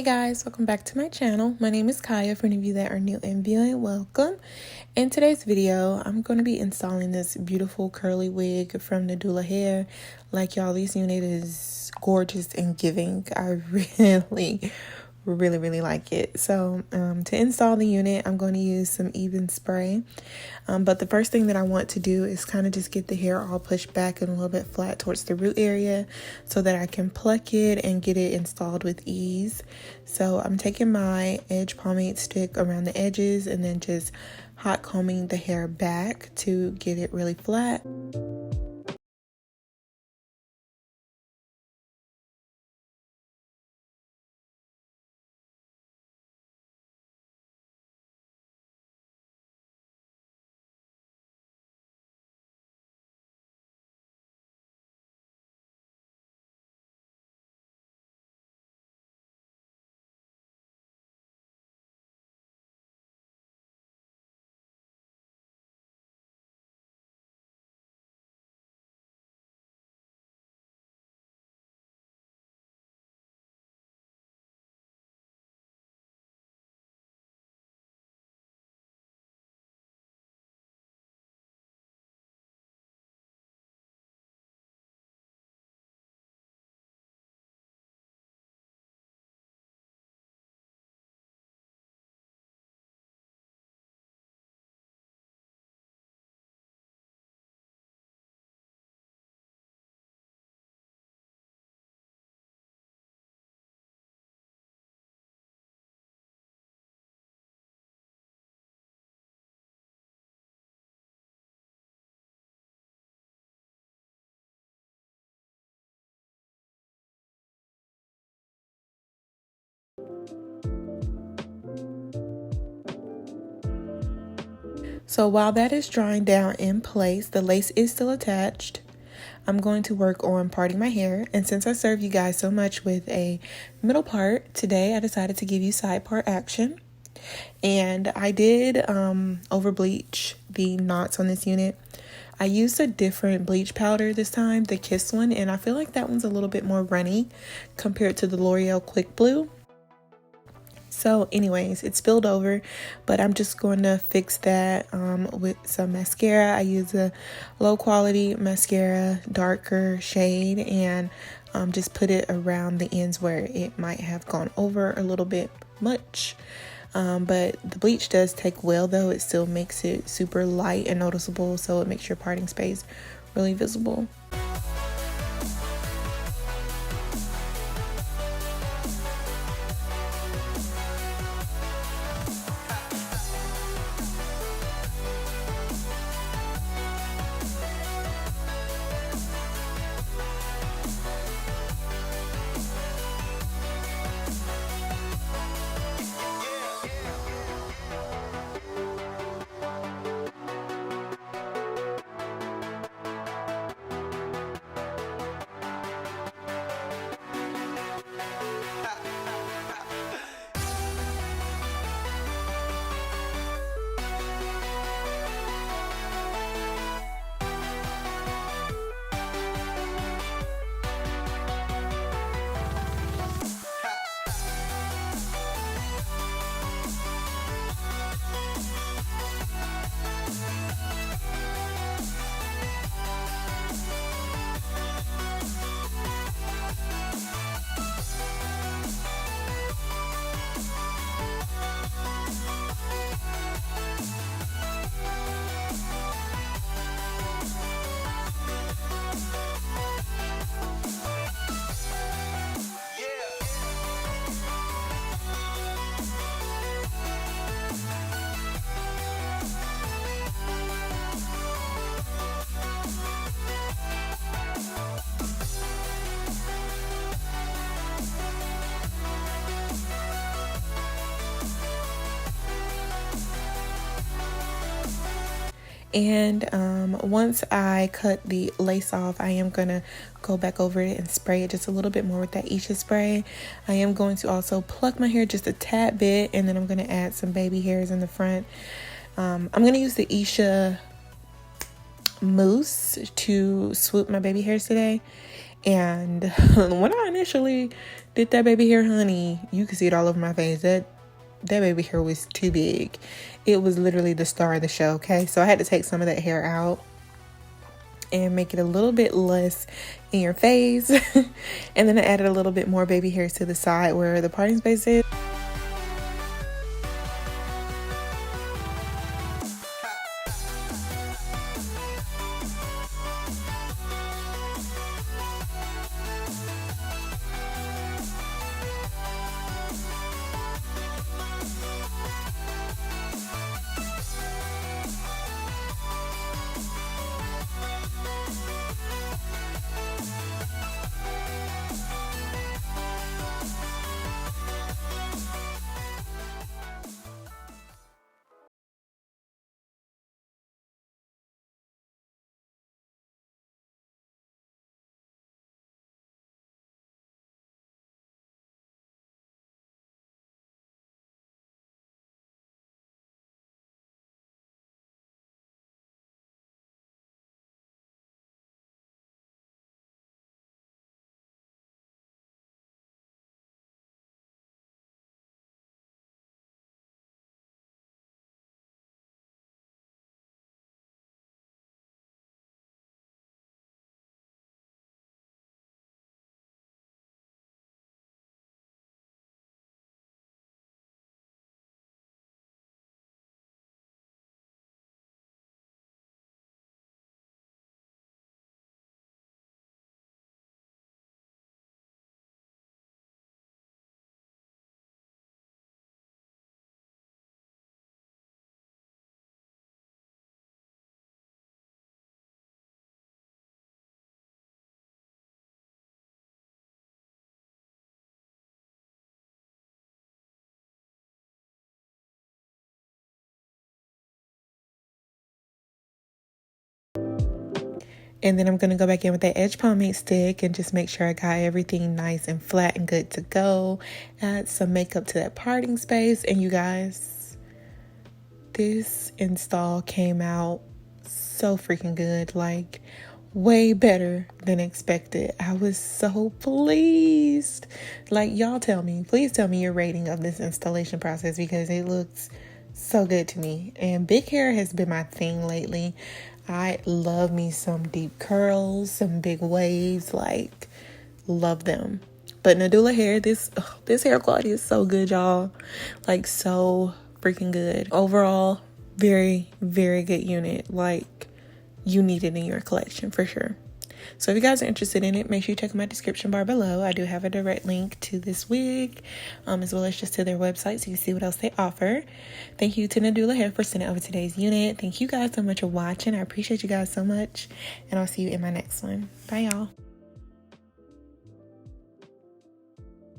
guys, welcome back to my channel. My name is Kaya. For any of you that are new and viewing, welcome. In today's video, I'm going to be installing this beautiful curly wig from Nadula hair. Like y'all, this unit is gorgeous and giving. I really like it. So to install the unit, I'm going to use some even spray, but the first thing that I want to do is kind of just get the hair all pushed back and a little bit flat towards the root area so that I can pluck it and get it installed with ease. So I'm taking my edge pomade stick around the edges and then just hot combing the hair back to get it really flat. So while that is drying down in place, the lace is still attached. I'm going to work on parting my hair, and since I serve you guys so much with a middle part, today I decided to give you side part action. And I did over bleach the knots on this unit. I used a different bleach powder this time, the Kiss one, and I feel like that one's a little bit more runny compared to the L'Oreal Quick Blue. So anyways, it spilled over, but I'm just going to fix that with some mascara. I use a low quality mascara, darker shade, and just put it around the ends where it might have gone over a little bit much. But the bleach does take well, though. It still makes it super light and noticeable, so it makes your parting space really visible. And once I cut the lace off, I am going to go back over it and spray it just a little bit more with that Isha spray. I am going to also pluck my hair just a tad bit, and then I'm going to add some baby hairs in the front. I'm going to use the Isha mousse to swoop my baby hairs today. And when I initially did that baby hair, honey, you could see it all over my face. That baby hair was too big. It was literally the star of the show, okay? So I had to take some of that hair out and make it a little bit less in your face. And then I added a little bit more baby hairs to the side where the parting space is. And then I'm going to go back in with that edge pomade stick and just make sure I got everything nice and flat and good to go. Add some makeup to that parting space. And you guys, this install came out so freaking good. Like, way better than expected. I was so pleased. Like, y'all tell me, please tell me your rating of this installation process because it looks so good to me. And big hair has been my thing lately. I love me some deep curls, some big waves, like, love them. But Nadula hair, this hair quality is so good, y'all. Like, so freaking good. Overall, very, very good unit. Like, you need it in your collection for sure. So if you guys are interested in it, make sure you check my description bar below. I do have a direct link to this wig, as well as just to their website so you can see what else they offer. Thank you to Nadula Hair for sending over today's unit. Thank you guys so much for watching. I appreciate you guys so much, and I'll see you in my next one. Bye, y'all.